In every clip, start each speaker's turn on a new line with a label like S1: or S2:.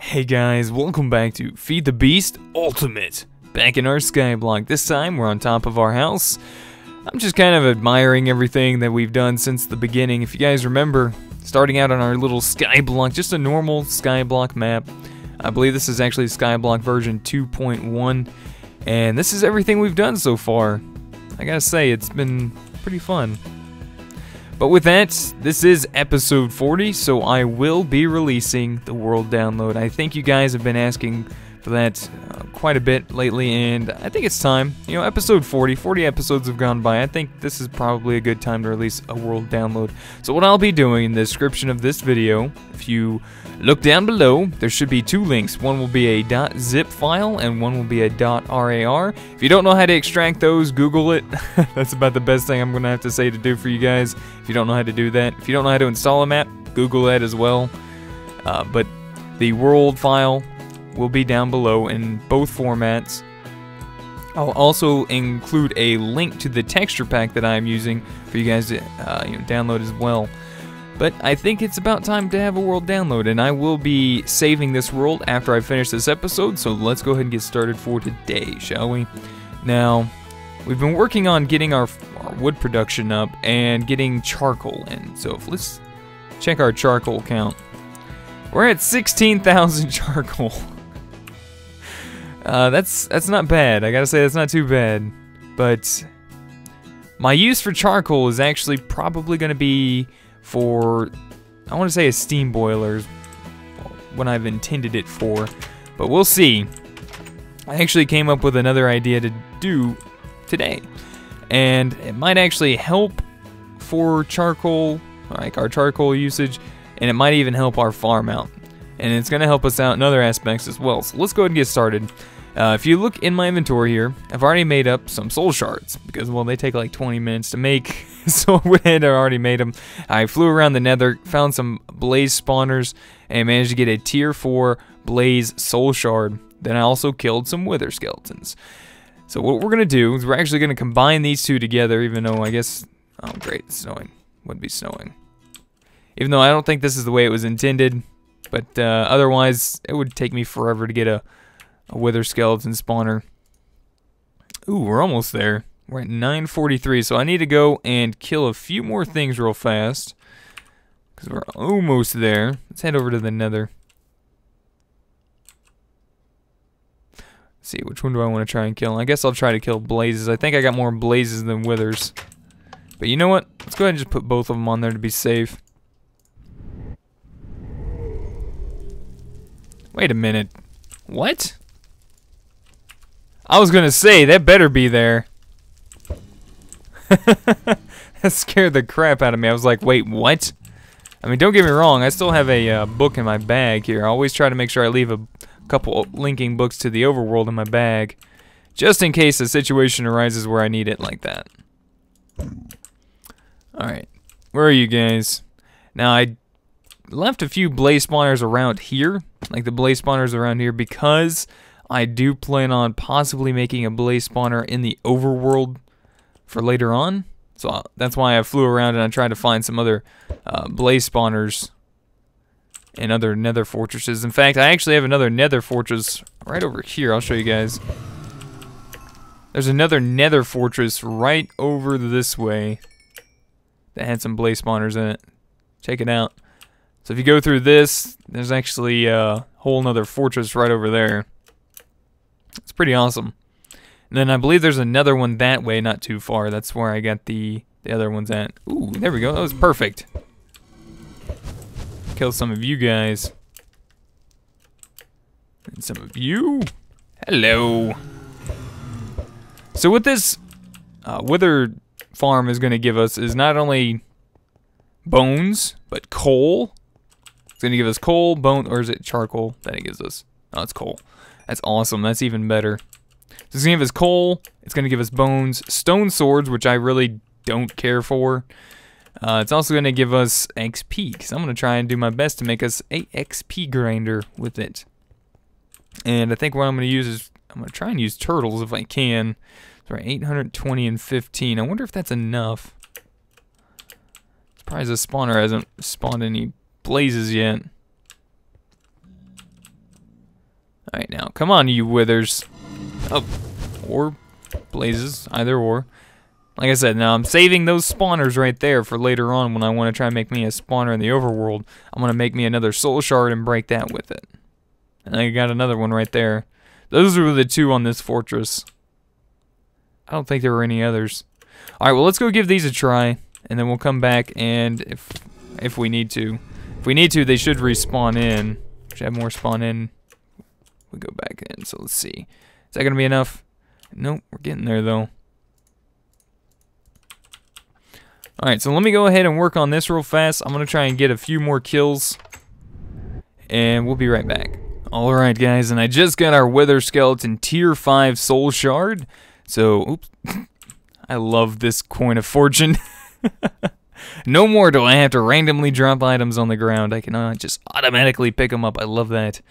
S1: Hey guys, welcome back to Feed the Beast Ultimate. Back in our Skyblock. This time we're on top of our house. I'm just kind of admiring everything that we've done since the beginning. If you guys remember, starting out on our little Skyblock, just a normal Skyblock map. I believe this is actually Skyblock version 2.1, and this is everything we've done so far. I gotta say, it's been pretty fun. But with that, this is episode 40, so I will be releasing the world download. I think you guys have been asking for that quite a bit lately, and I think it's time. You know, episode 40 episodes have gone by. I think this is probably a good time to release a world download. So what I'll be doing in the description of this video, if you look down below, there should be two links. One will be a .zip file, and one will be a .rar. If you don't know how to extract those, Google it. That's about the best thing I'm going to have to say to do for you guys. If you don't know how to do that. If you don't know how to install a map, Google that as well. But the world file will be down below in both formats. I'll also include a link to the texture pack that I'm using for you guys to download as well. But I think it's about time to have a world download, and I will be saving this world after I finish this episode, so let's go ahead and get started for today, shall we? Now, we've been working on getting our wood production up and getting charcoal in, so let's check our charcoal count. We're at 16,000 charcoal. That's not bad. I gotta say, that's not too bad. But my use for charcoal is actually probably gonna be for, I want to say, a steam boiler, when I've intended it for, but we'll see. I actually came up with another idea to do today, and it might actually help for charcoal, like our charcoal usage, and it might even help our farm out, and it's going to help us out in other aspects as well. So let's go ahead and get started. If you look in my inventory here, I've already made up some soul shards, because, well, they take like 20 minutes to make, so I went ahead and already made them. I flew around the nether, found some blaze spawners, and managed to get a tier 4 blaze soul shard. Then I also killed some wither skeletons. So what we're going to do is we're actually going to combine these two together, even though I guess, oh great, it's snowing. Wouldn't be snowing. Even though I don't think this is the way it was intended, but otherwise it would take me forever to get a wither skeleton spawner. Ooh, we're almost there. We're at 9:43, so I need to go and kill a few more things real fast, because we're almost there. Let's head over to the nether. Let's see, which one do I want to try and kill? I guess I'll try to kill blazes. I think I got more blazes than withers. But you know what? Let's go ahead and just put both of them on there to be safe. Wait a minute. What? I was gonna say, that better be there. That scared the crap out of me. I was like, wait, what? I mean, don't get me wrong, I still have a book in my bag here. I always try to make sure I leave a couple linking books to the overworld in my bag, just in case a situation arises where I need it like that. Alright, where are you guys? Now, I left a few blaze spawners around here, like the blaze spawners around here, because I do plan on possibly making a blaze spawner in the overworld for later on. So that's why I flew around and I tried to find some other blaze spawners in other nether fortresses. In fact, I actually have another nether fortress right over here. I'll show you guys. There's another nether fortress right over this way that had some blaze spawners in it. Check it out. So if you go through this, there's actually a whole nother fortress right over there. It's pretty awesome. And then I believe there's another one that way, not too far. That's where I got the other ones at. Ooh, there we go. That was perfect. Kill some of you guys. And some of you. Hello. So what this wither farm is going to give us is not only bones, but coal. It's going to give us coal, bone, or is it charcoal that it gives us? Oh, it's coal. That's awesome. That's even better. So it's going to give us coal. It's going to give us bones, stone swords, which I really don't care for. It's also going to give us XP, because I'm going to try and do my best to make us a XP grinder with it. And I think what I'm going to use is, I'm going to try and use turtles if I can. So we're 820 and 15. I wonder if that's enough. Surprised the spawner hasn't spawned any blazes yet. Alright, now, come on, you withers. Oh, or blazes, either or. Like I said, now I'm saving those spawners right there for later on when I want to try and make me a spawner in the overworld. I'm going to make me another soul shard and break that with it. And I got another one right there. Those were the two on this fortress. I don't think there were any others. Alright, well, let's go give these a try, and then we'll come back, and if we need to. If we need to, they should respawn in. Should have more spawn in. We go back in, so let's see. Is that going to be enough? Nope, we're getting there, though. Alright, so let me go ahead and work on this real fast. I'm going to try and get a few more kills, and we'll be right back. Alright, guys, and I just got our Wither Skeleton Tier 5 Soul Shard. So, oops. I love this coin of fortune. No more do I have to randomly drop items on the ground. I can just automatically pick them up. I love that.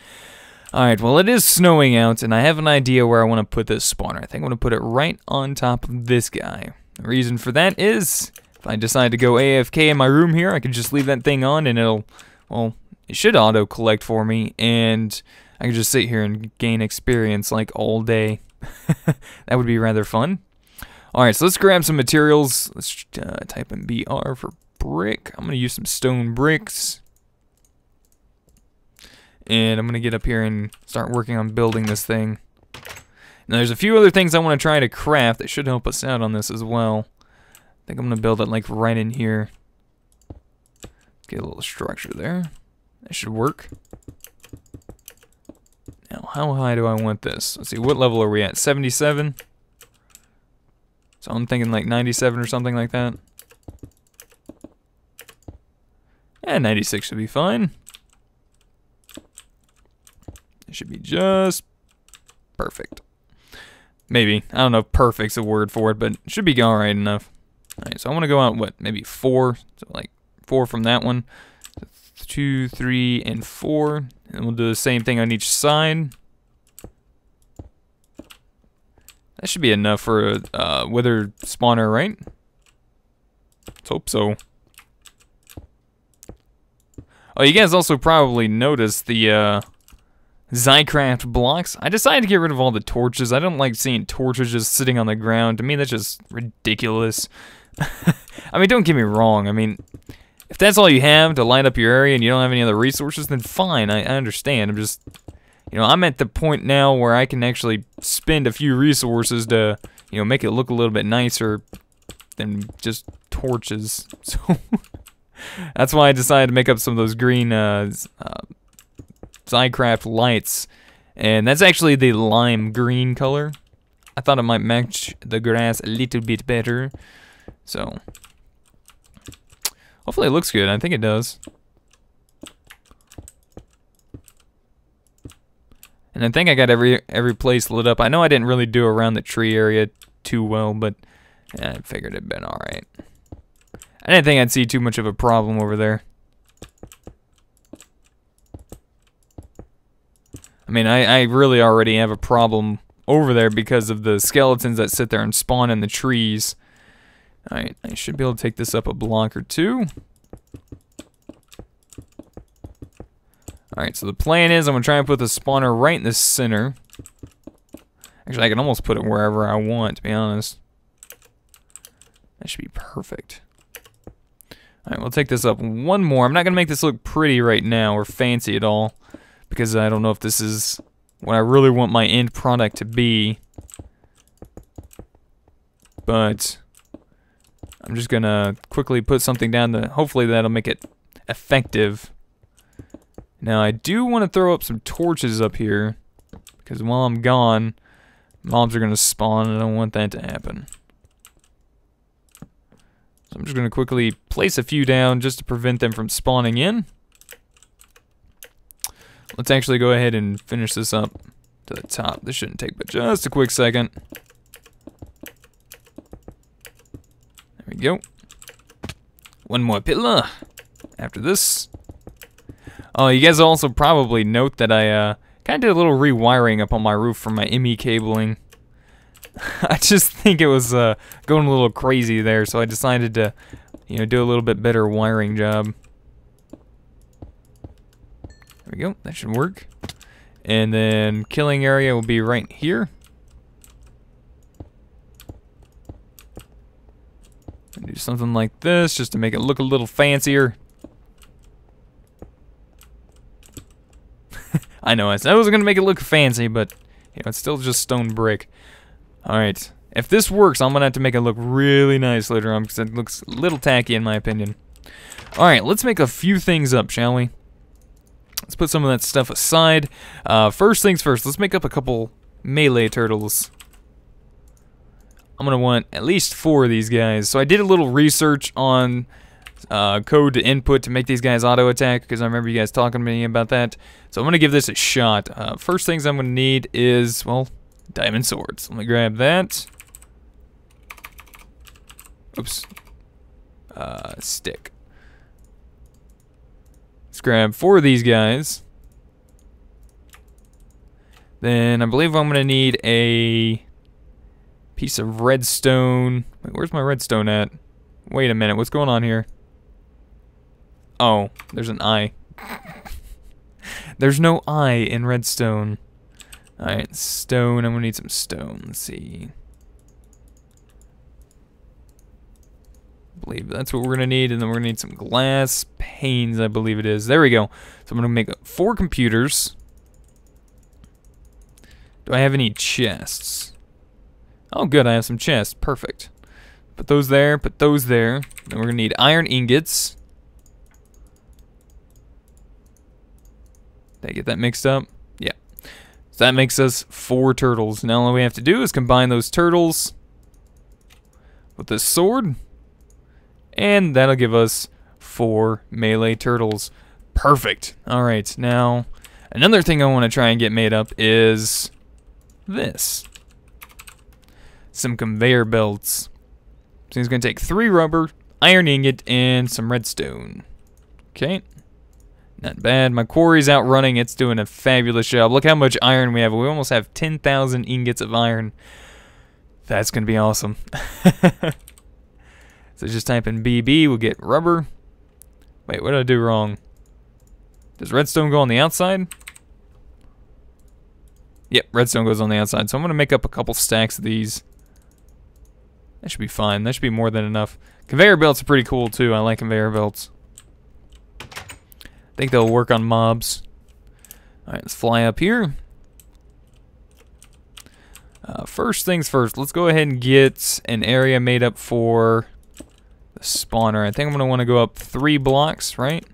S1: Alright, well, it is snowing out, and I have an idea where I want to put this spawner. I think I'm going to put it right on top of this guy. The reason for that is, if I decide to go AFK in my room here, I can just leave that thing on, and it'll, well, it should auto-collect for me, and I can just sit here and gain experience, like, all day. That would be rather fun. Alright, so let's grab some materials. Let's type in BR for brick. I'm going to use some stone bricks. And I'm going to get up here and start working on building this thing. Now, there's a few other things I want to try to craft that should help us out on this as well. I think I'm going to build it, like, right in here. Get a little structure there. That should work. Now, how high do I want this? Let's see, what level are we at? 77? So I'm thinking like 97 or something like that. Yeah, 96 should be fine. It should be just perfect. Maybe. I don't know if perfect's a word for it, but it should be alright enough. Alright, so I want to go out, what, maybe 4? So like 4 from that one. 2, 3, and 4. And we'll do the same thing on each side. That should be enough for a wither spawner, right? Let's hope so. Oh, you guys also probably noticed the Zycraft blocks. I decided to get rid of all the torches. I don't like seeing torches just sitting on the ground. To me, that's just ridiculous. I mean, don't get me wrong. I mean, if that's all you have to light up your area and you don't have any other resources, then fine, I understand. I'm just, you know, I'm at the point now where I can actually spend a few resources to, you know, make it look a little bit nicer than just torches. So, that's why I decided to make up some of those green Zycraft lights. And that's actually the lime green color. I thought it might match the grass a little bit better. So, hopefully it looks good. I think it does. And I think I got every place lit up. I know I didn't really do around the tree area too well, but yeah, I figured it'd been alright. I didn't think I'd see too much of a problem over there. I mean, I really already have a problem over there because of the skeletons that sit there and spawn in the trees. Alright, I should be able to take this up a block or two. Alright, so the plan is I'm going to try and put the spawner right in the center. Actually, I can almost put it wherever I want, to be honest. That should be perfect. Alright, we'll take this up one more. I'm not going to make this look pretty right now or fancy at all, because I don't know if this is what I really want my end product to be. But I'm just going to quickly put something down that hopefully that'll make it effective. Now, I do want to throw up some torches up here, because while I'm gone, mobs are going to spawn, and I don't want that to happen. So I'm just going to quickly place a few down just to prevent them from spawning in. Let's actually go ahead and finish this up to the top. This shouldn't take but just a quick second. There we go. One more pillar after this. Oh, you guys also probably note that I kind of did a little rewiring up on my roof for my ME cabling. I just think it was going a little crazy there, so I decided to, you know, do a little bit better wiring job. There we go, that should work. And then killing area will be right here. Do something like this just to make it look a little fancier. I know, I said I wasn't going to make it look fancy, but you know, it's still just stone brick. Alright, if this works, I'm going to have to make it look really nice later on, because it looks a little tacky in my opinion. Alright, let's make a few things up, shall we? Let's put some of that stuff aside. First things first, let's make up a couple melee turtles. I'm going to want at least 4 of these guys. So I did a little research on code to input to make these guys auto-attack, because I remember you guys talking to me about that. So I'm going to give this a shot. First things I'm going to need is, well, diamond swords. Let me grab that. Oops. Stick. Let's grab 4 of these guys. Then I believe I'm going to need a piece of redstone. Wait, where's my redstone at? Wait a minute, what's going on here? Oh, there's an eye. There's no eye in redstone. Alright, stone. I'm gonna need some stone. Let's see. I believe that's what we're gonna need, and then we're gonna need some glass panes, I believe it is. There we go. So I'm gonna make 4 computers. Do I have any chests? Oh, good, I have some chests. Perfect. Put those there, put those there. Then we're gonna need iron ingots. Did I get that mixed up? Yeah. So that makes us 4 turtles. Now all we have to do is combine those turtles with this sword, and that'll give us 4 melee turtles. Perfect. Alright, now another thing I want to try and get made up is this. Some conveyor belts. So it's going to take 3 rubber, iron ingot, and some redstone. Okay. Not bad. My quarry's out running. It's doing a fabulous job. Look how much iron we have. We almost have 10,000 ingots of iron. That's going to be awesome. So just type in BB. We'll get rubber. Wait, what did I do wrong? Does redstone go on the outside? Yep, redstone goes on the outside. So I'm going to make up a couple stacks of these. That should be fine. That should be more than enough. Conveyor belts are pretty cool too. I like conveyor belts. I think they'll work on mobs. Alright, let's fly up here. First things first, let's go ahead and get an area made up for the spawner. I think I'm going to want to go up 3 blocks, right?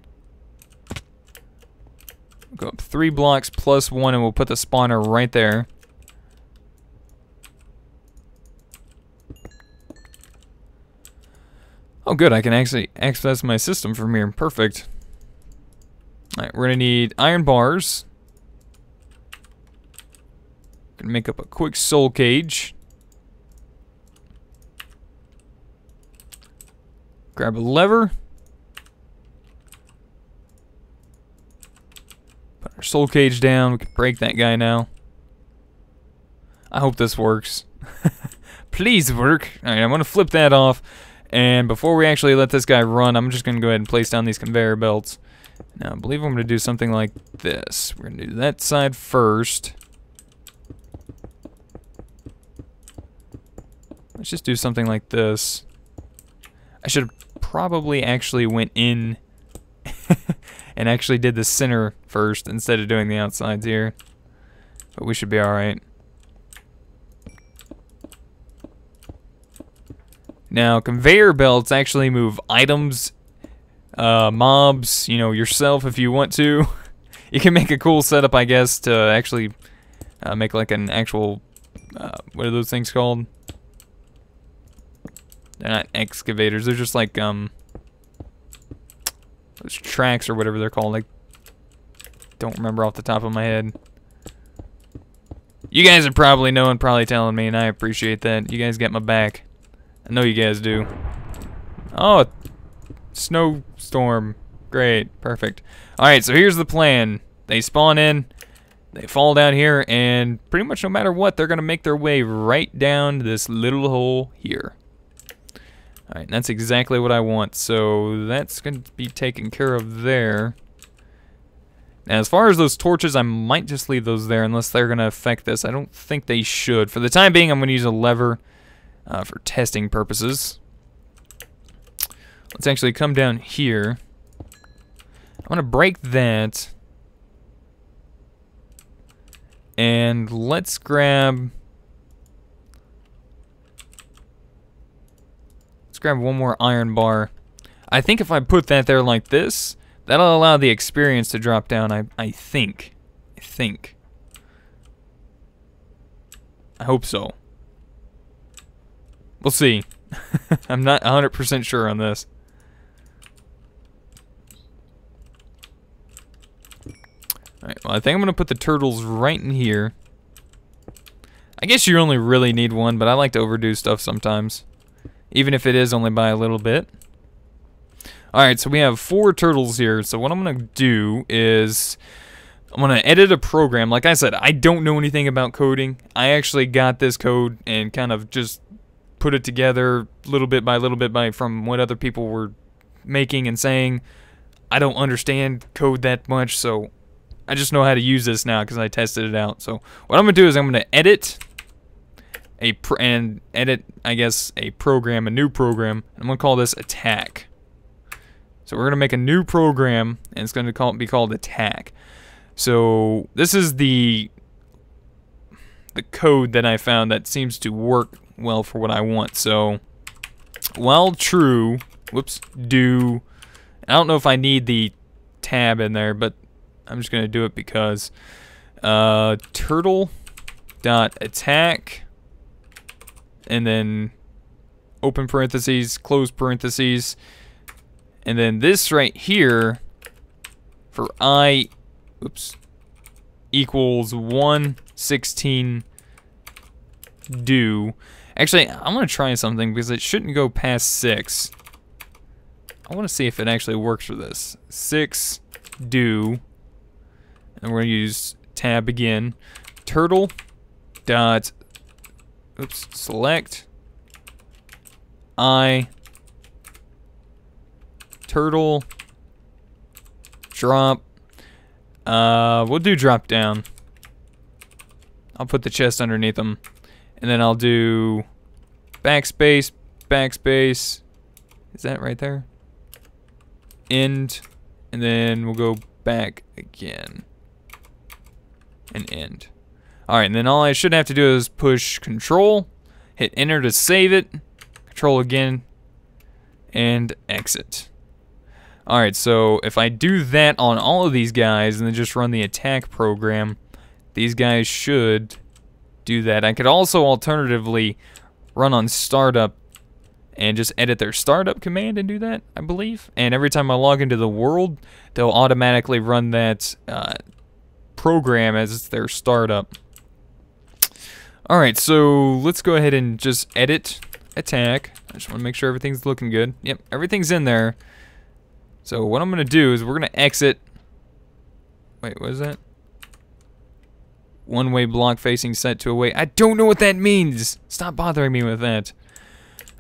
S1: Go up 3 blocks plus 1, and we'll put the spawner right there. Oh good, I can actually access my system from here. Perfect. Alright, we're going to need iron bars. Gonna make up a quick soul cage. Grab a lever. Put our soul cage down. We can break that guy now. I hope this works. Please work. Alright, I'm going to flip that off. And before we actually let this guy run, I'm just going to go ahead and place down these conveyor belts. Now, I believe I'm going to do something like this. We're going to do that side first. Let's just do something like this. I should have probably actually went in and actually did the center first instead of doing the outsides here. But we should be alright. Now, conveyor belts actually move items, mobs, you know, yourself if you want to. You can make a cool setup, I guess, to actually make like an actual, what are those things called? They're not excavators, they're just like, those tracks or whatever they're called. Like, don't remember off the top of my head. You guys are probably knowing, probably telling me, and I appreciate that. You guys get my back. I know you guys do. Oh, snowstorm. Great, perfect. Alright, so here's the plan. They spawn in, they fall down here, and pretty much no matter what, they're going to make their way right down this little hole here. Alright, that's exactly what I want. So that's going to be taken care of there. Now, as far as those torches, I might just leave those there unless they're going to affect this. I don't think they should. For the time being, I'm going to use a lever for testing purposes. Let's actually come down here. I'm going to break that. And let's grab one more iron bar. I think if I put that there like this, that'll allow the experience to drop down, I think. I hope so. We'll see. I'm not 100% sure on this. Alright, well, I think I'm going to put the turtles right in here. I guess you only really need one, but I like to overdo stuff sometimes. Even if it is only by a little bit. Alright, so we have 4 turtles here. So what I'm going to do is I'm going to edit a program. Like I said, I don't know anything about coding. I actually got this code and kind of just put it together little bit by from what other people were making and saying. I don't understand code that much, so I just know how to use this now because I tested it out. So what I'm going to do is I'm going to edit a program, a new program. I'm going to call this attack. So we're going to make a new program, and it's going to be called attack. So this is the code that I found that seems to work well for what I want. So while true, do, I don't know if I need the tab in there, but I'm just going to do it because turtle.attack and then open parentheses, close parentheses, and then this right here for I equals 116 do. Actually, I'm going to try something because it shouldn't go past 6. I want to see if it actually works for this. 6 do, and we're going to use tab again. Turtle dot select I turtle drop. We'll do drop down. I'll put the chest underneath them, and then I'll do backspace. Is that right there? End, and then we'll go back again and end. Alright, and then all I should have to do is push control, hit enter to save it, control again, and exit. Alright, so if I do that on all of these guys and then just run the attack program, these guys should do that. I could also alternatively run on startup and just edit their startup command and do that, I believe. And every time I log into the world, they'll automatically run that program as their startup. Alright, so let's go ahead and just edit attack. I just want to make sure everything's looking good. Yep, everything's in there. So what I'm going to do is we're going to exit. Wait, what is that? One-way block facing set to away. I don't know what that means. Stop bothering me with that.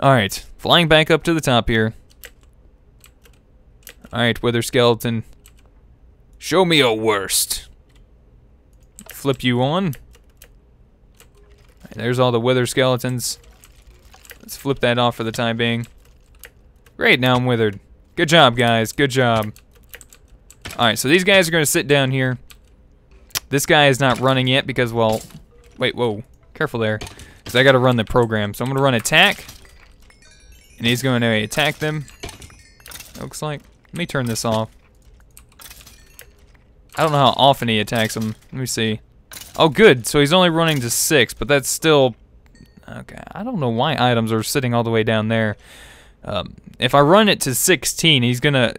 S1: Alright, flying back up to the top here. Alright, wither skeleton. Show me your worst. Flip you on. Right, there's all the wither skeletons. Let's flip that off for the time being. Great, now I'm withered. Good job, guys. Good job. Alright, so these guys are going to sit down here. This guy is not running yet because, well... Wait, whoa. Careful there. Because I got to run the program. So I'm going to run attack. And he's going to attack them. Looks like. Let me turn this off. I don't know how often he attacks them. Let me see. Oh, good. So he's only running to 6, but that's still... Okay, I don't know why items are sitting all the way down there. If I run it to 16, he's going to,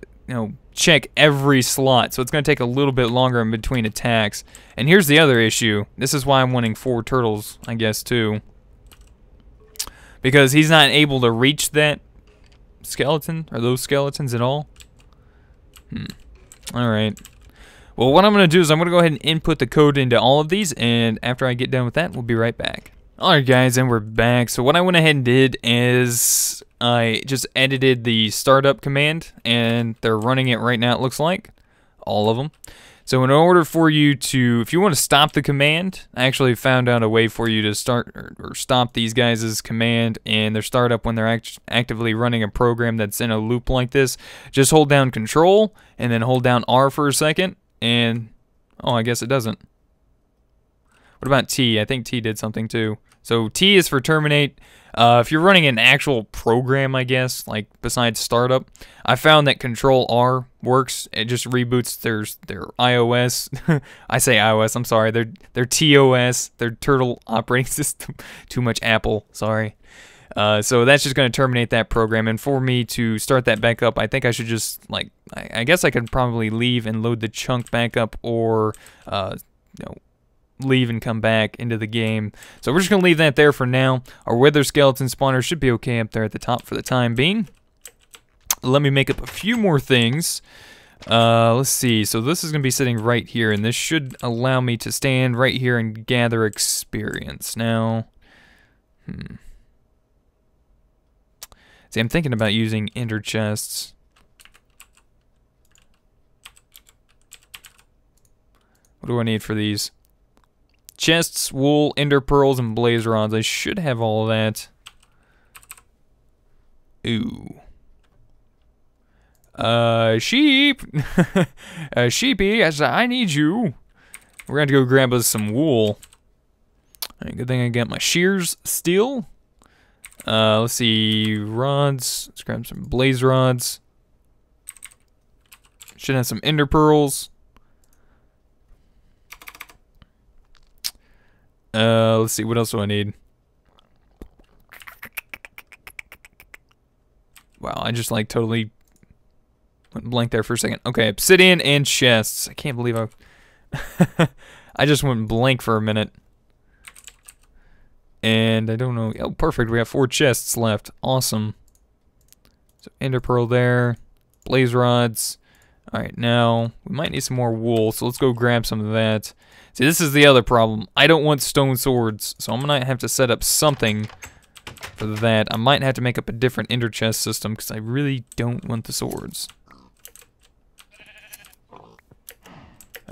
S1: check every slot. So it's going to take a little bit longer in between attacks. And here's the other issue. This is why I'm wanting 4 turtles, I guess, too. Because he's not able to reach that skeleton, or those skeletons at all. Alright. Well, what I'm going to do is I'm going to go ahead and input the code into all of these, and after I get done with that, we'll be right back. Alright guys, and we're back. So what I went ahead and did is I just edited the startup command, and they're running it right now, it looks like. All of them. So in order for you to, if you want to stop the command, I actually found out a way for you to start or stop these guys' command and their startup when they're actively running a program that's in a loop like this. Just hold down Control and then hold down R for a second, and oh, I guess it doesn't. What about T? I think T did something too. So T is for terminate. If you're running an actual program, I guess, like besides startup, I found that Control R works. It just reboots their iOS. I say iOS, I'm sorry. Their TOS, their Turtle operating system. Too much Apple, sorry. So that's just going to terminate that program. And for me to start that back up, I think I should just, like, I guess I could probably leave and load the chunk back up, or, leave and come back into the game. So we're just going to leave that there for now. Our wither skeleton spawner should be okay up there at the top for the time being. Let me make up a few more things. Let's see. So this is going to be sitting right here, and this should allow me to stand right here and gather experience. Now, see, I'm thinking about using ender chests. What do I need for these? Chests, wool, ender pearls, and blaze rods. I should have all of that. Ooh. Sheep. Sheepy, I need you. We're going to go grab us some wool. Right, good thing I got my shears still. Let's see, rods. Let's grab some blaze rods. Should have some ender pearls. Let's see, what else do I need? Wow, I just like totally went blank there for a second. Okay, obsidian and chests. I can't believe I just went blank for a minute. And I don't know. Oh, perfect. We have 4 chests left. Awesome. So ender pearl there. Blaze rods. Alright, now we might need some more wool, so let's go grab some of that. See, this is the other problem. I don't want stone swords, so I'm going to have to set up something for that. I might have to make up a different ender chest system, because I really don't want the swords.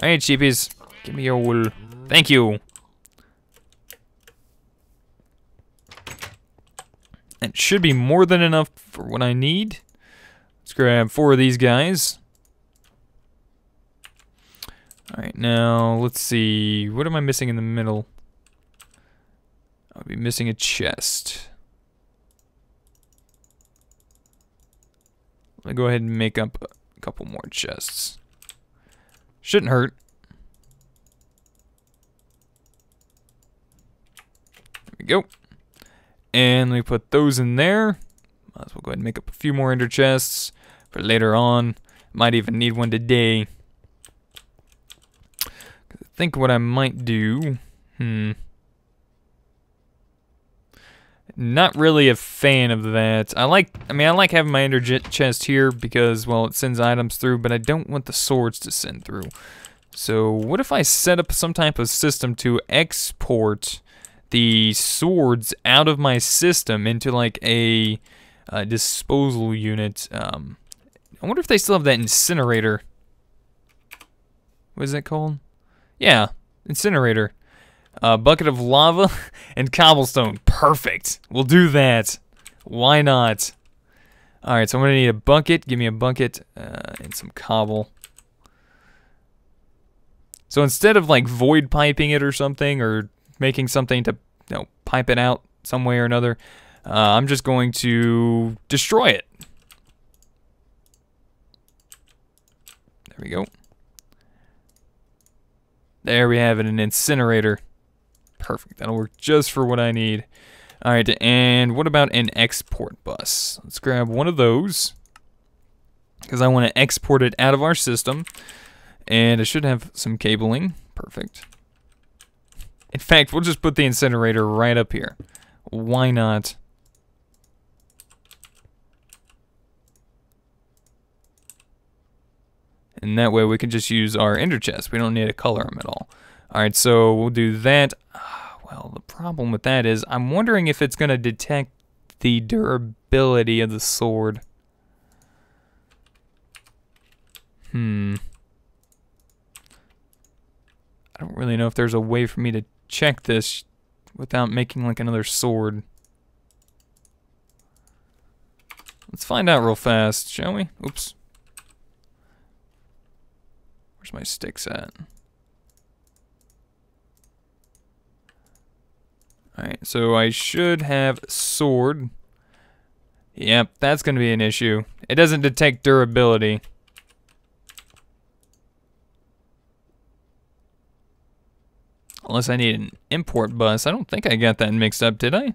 S1: Alright, sheepies. Give me your wool. Thank you. It should be more than enough for what I need. Let's grab 4 of these guys. Alright, now, let's see. What am I missing in the middle? I'll be missing a chest. Let me go ahead and make up a couple more chests. Shouldn't hurt. There we go. And let me put those in there. Might as well go ahead and make up a few more ender chests for later on. Might even need one today. I think what I might do, not really a fan of that. I like having my ender chest here because, well, it sends items through, but I don't want the swords to send through. So what if I set up some type of system to export the swords out of my system into like a disposal unit? I wonder if they still have that incinerator. What is that called? Yeah, incinerator. Bucket of lava and cobblestone. Perfect. We'll do that. Why not? Alright, so I'm going to need a bucket. Give me a bucket and some cobble. So instead of like void piping it or something, or making something to, pipe it out some way or another, I'm just going to destroy it. There we go. There we have it, an incinerator. Perfect, that'll work just for what I need. Alright, and what about an export bus? Let's grab one of those, because I want to export it out of our system. And I should have some cabling. Perfect. In fact, we'll just put the incinerator right up here. Why not? And that way we can just use our ender chest. We don't need to color them at all. Alright, so we'll do that. Well, the problem with that is I'm wondering if it's going to detect the durability of the sword. I don't really know if there's a way for me to check this without making like another sword. Let's find out real fast, shall we? Oops. Where's my sticks at? Alright, so I should have sword. Yep, that's going to be an issue. It doesn't detect durability. Unless I need an import bus. I don't think I got that mixed up, did I?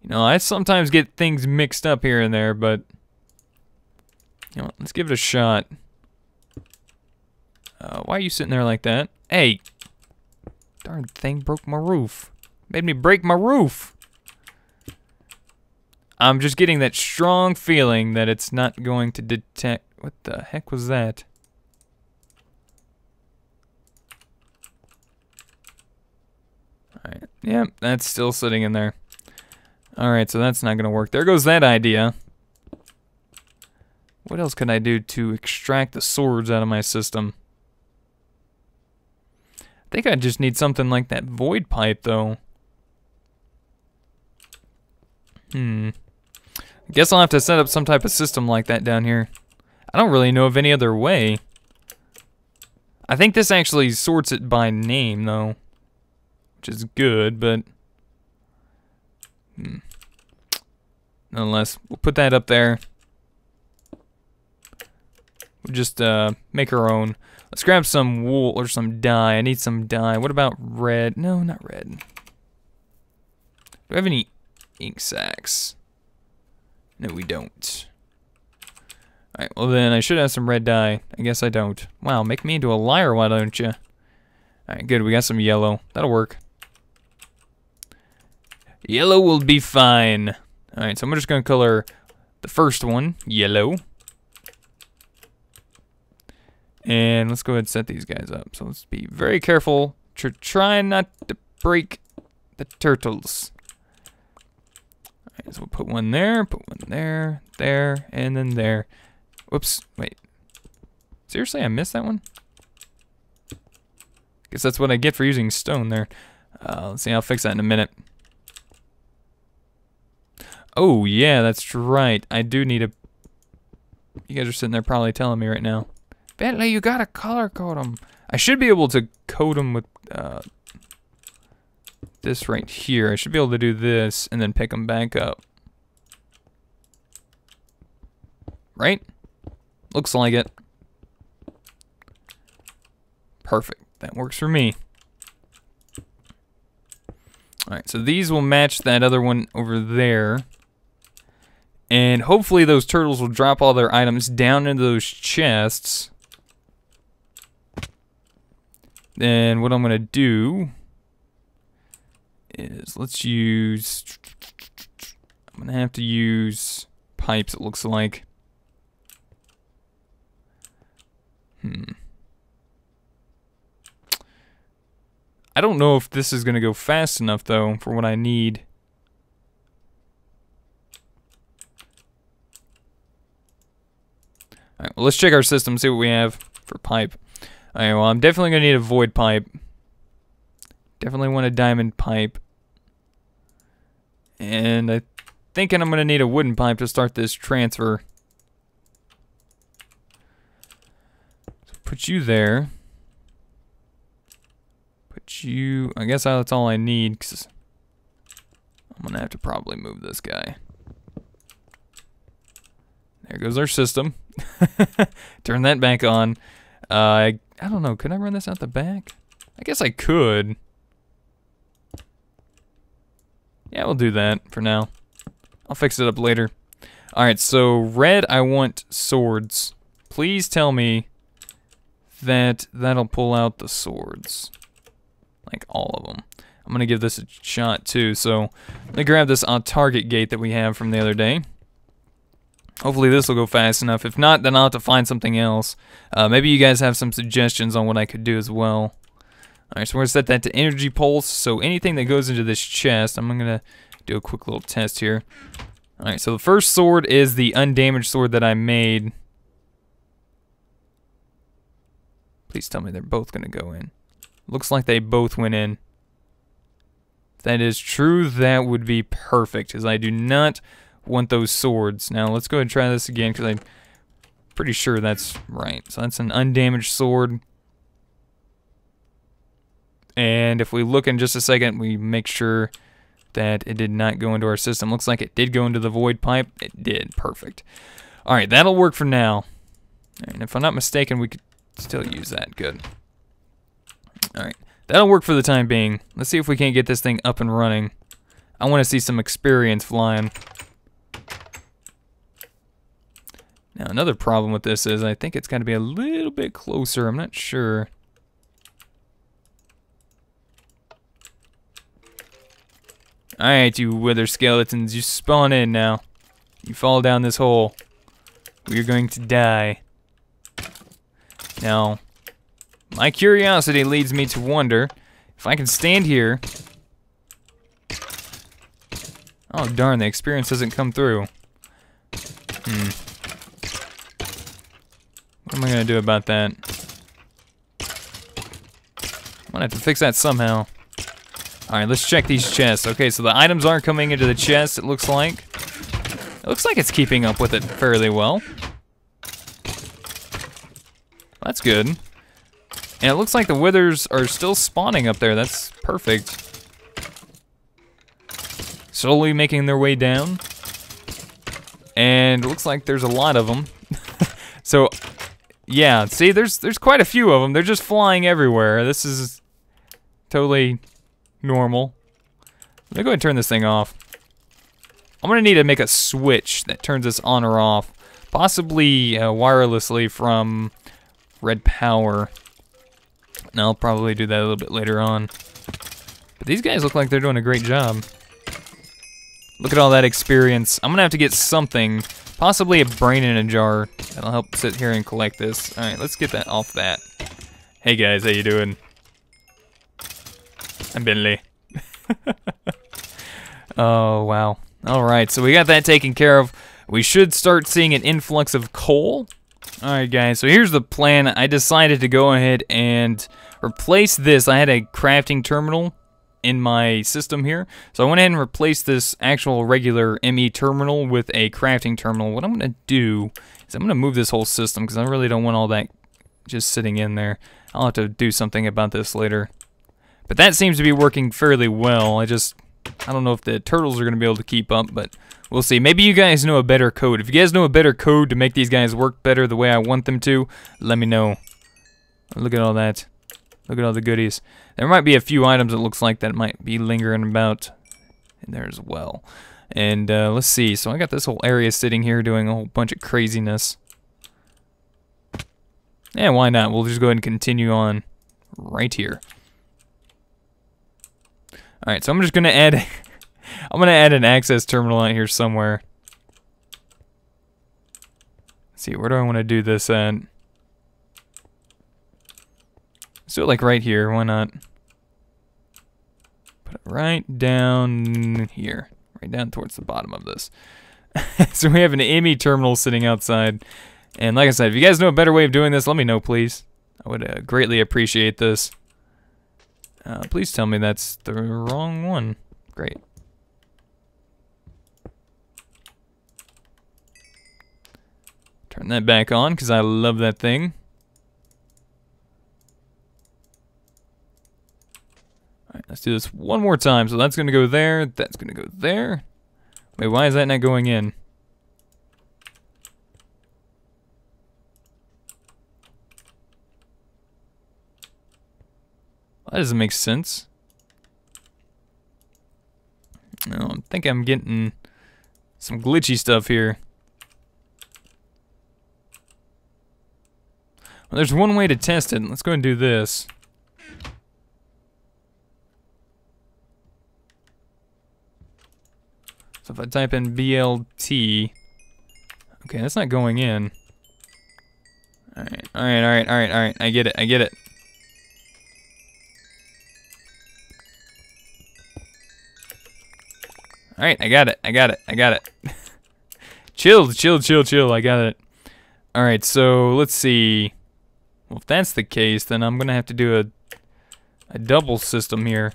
S1: You know, I sometimes get things mixed up here and there, but... You know what, let's give it a shot. Why are you sitting there like that? Hey! Darn thing broke my roof. Made me break my roof! I'm just getting that strong feeling that it's not going to detect... What the heck was that? Alright, yep, that's still sitting in there. Alright, so that's not gonna work. There goes that idea. What else can I do to extract the swords out of my system? I think I just need something like that void pipe, though. I guess I'll have to set up some type of system like that down here. I don't really know of any other way. I think this actually sorts it by name, though. Which is good, but... Nonetheless, we'll put that up there. We'll just make our own. Let's grab some wool or some dye. I need some dye. What about red? No, not red. Do I have any ink sacs? No, we don't. Alright, well then I should have some red dye. I guess I don't. Wow, make me into a liar, why don't you? Alright, good. We got some yellow. That'll work. Yellow will be fine. Alright, so I'm just going to color the first one yellow. And let's go ahead and set these guys up. So let's be very careful to try not to break the turtles. Alright, so we'll put one there, there, and then there. Whoops, wait. Seriously, I missed that one? Guess that's what I get for using stone there. Let's see, I'll fix that in a minute. Oh, yeah, that's right. I do need a... You guys are sitting there probably telling me right now. Bentley, you gotta color code them. I should be able to code them with this right here. I should be able to do this and then pick them back up. Right? Looks like it. Perfect. That works for me. Alright, so these will match that other one over there. And hopefully those turtles will drop all their items down into those chests. Then what I'm going to do is let's use... I'm going to have to use pipes, it looks like. I don't know if this is going to go fast enough, though, for what I need. Alright, well, let's check our system, see what we have for pipe. Alright, well, I'm definitely going to need a void pipe. Definitely want a diamond pipe. And I'm thinking I'm going to need a wooden pipe to start this transfer. So put you there. Put you... I guess that's all I need, because I'm going to have to probably move this guy. There goes our system. Turn that back on. I don't know, could I run this out the back? I guess I could. Yeah, we'll do that for now. I'll fix it up later. Alright, so red, I want swords. Please tell me that that'll pull out the swords. Like all of them. I'm gonna give this a shot too, so let me grab this on-target gate that we have from the other day. Hopefully this will go fast enough. If not, then I'll have to find something else. Maybe you guys have some suggestions on what I could do as well. Alright, so we're going to set that to energy pulse. So anything that goes into this chest, I'm going to do a quick little test here. Alright, so the first sword is the undamaged sword that I made. Please tell me they're both gonna go in. Looks like they both went in. If that is true, that would be perfect, because I do not want those swords. Now, let's go ahead and try this again, because I'm pretty sure that's right. So that's an undamaged sword. And if we look in just a second, we make sure that it did not go into our system. Looks like it did go into the void pipe. It did. Perfect. Alright, that'll work for now. And if I'm not mistaken, we could still use that. Good. Alright, that'll work for the time being. Let's see if we can't get this thing up and running. I want to see some experience flying. Now, another problem with this is I think it's got to be a little bit closer. I'm not sure. Alright, you wither skeletons, you spawn in now. You fall down this hole. You're going to die. Now, my curiosity leads me to wonder if I can stand here. Oh darn, the experience doesn't come through. What am I gonna do about that? I'm gonna have to fix that somehow. Alright, let's check these chests. Okay, so the items are coming into the chest, it looks like. It looks like it's keeping up with it fairly well. That's good. And it looks like the withers are still spawning up there. That's perfect. Slowly making their way down. And it looks like there's a lot of them. So, yeah, see, there's quite a few of them. They're just flying everywhere. This is totally normal. Let me go ahead and turn this thing off. I'm gonna need to make a switch that turns this on or off, possibly wirelessly from red power. And I'll probably do that a little bit later on. But these guys look like they're doing a great job. Look at all that experience. I'm gonna have to get something, possibly a brain in a jar, that'll help sit here and collect this. All right, let's get that off that. Hey guys, how you doing? I'm Bentley. Oh, wow. Alright, so we got that taken care of. We should start seeing an influx of coal. Alright guys, so here's the plan. I decided to go ahead and replace this. I had a crafting terminal in my system here. So I went ahead and replaced this actual regular ME terminal with a crafting terminal. What I'm going to do is I'm going to move this whole system because I really don't want all that just sitting in there. I'll have to do something about this later. But that seems to be working fairly well. I don't know if the turtles are going to be able to keep up, but we'll see. Maybe you guys know a better code. If you guys know a better code to make these guys work better the way I want them to, let me know. Look at all that. Look at all the goodies. There might be a few items it looks like that might be lingering about in there as well. And let's see. So I got this whole area sitting here doing a whole bunch of craziness. Yeah, why not? We'll just go ahead and continue on right here. Alright, so I'm just gonna add I'm gonna add an access terminal out here somewhere. Let's see, where do I want to do this at? Let's do it like right here, why not? Put it right down here. Right down towards the bottom of this. So we have an ME terminal sitting outside. And like I said, if you guys know a better way of doing this, let me know, please. I would greatly appreciate this. Please tell me that's the wrong one. Great. Turn that back on, because I love that thing. Alright, let's do this one more time. So that's going to go there, that's going to go there. Wait, why is that not going in? That doesn't make sense. No, I think I'm getting some glitchy stuff here. Well, there's one way to test it. Let's go and do this. So if I type in BLT, okay, that's not going in. Alright, alright, alright, alright, alright. I get it, I get it. Alright, I got it, I got it, I got it. Chill, chill, chill, chill, I got it. Alright, so let's see. Well, if that's the case, then I'm gonna have to do a double system here.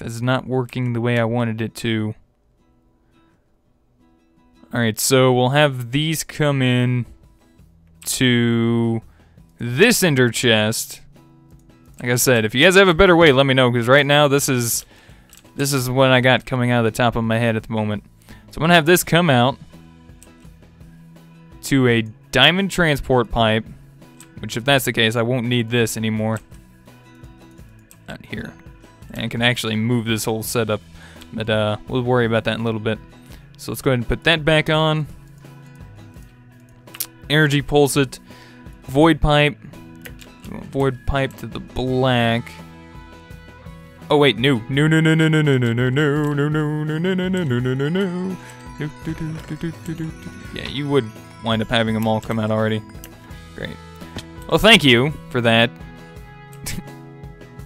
S1: It's not working the way I wanted it to. Alright, so we'll have these come in to this ender chest. Like I said, if you guys have a better way, let me know, because right now this is what I got coming out of the top of my head at the moment. So I'm gonna have this come out to a diamond transport pipe, which if that's the case, I won't need this anymore. Out here. And I can actually move this whole setup, but we'll worry about that in a little bit. So let's go ahead and put that back on. Energy pulse it. Void pipe. Void pipe to the black. Oh wait, no. No. Yeah, you would wind up having them all come out already. Great. Well, thank you for that.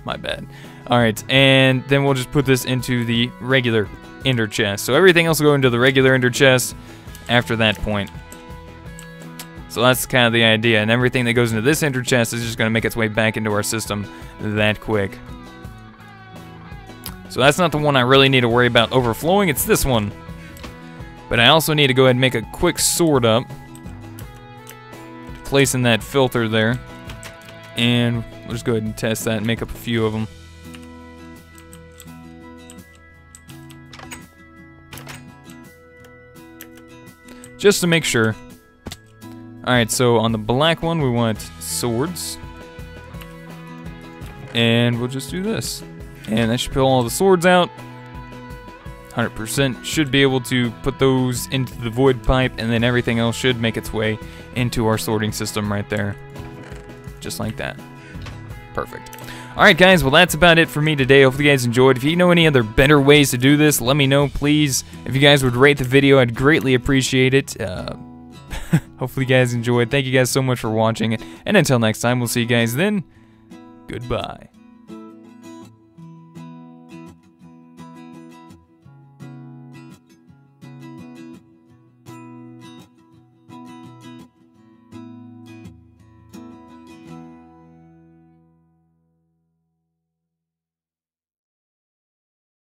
S1: My bad. Alright, and then we'll just put this into the regular ender chest. So everything else will go into the regular ender chest after that point. So that's kind of the idea, and everything that goes into this ender chest is just going to make its way back into our system that quick. So that's not the one I really need to worry about overflowing, it's this one. But I also need to go ahead and make a quick sort up. Placing that filter there. And we'll just go ahead and test that and make up a few of them. Just to make sure. Alright, so on the black one we want swords. And we'll just do this. And that should pull all the swords out. 100% should be able to put those into the void pipe, and then everything else should make its way into our sorting system right there. Just like that. Perfect. Alright guys, well that's about it for me today. Hopefully you guys enjoyed. If you know any other better ways to do this, let me know please. If you guys would rate the video, I'd greatly appreciate it. Hopefully you guys enjoyed. Thank you guys so much for watching. And until next time, we'll see you guys then. Goodbye.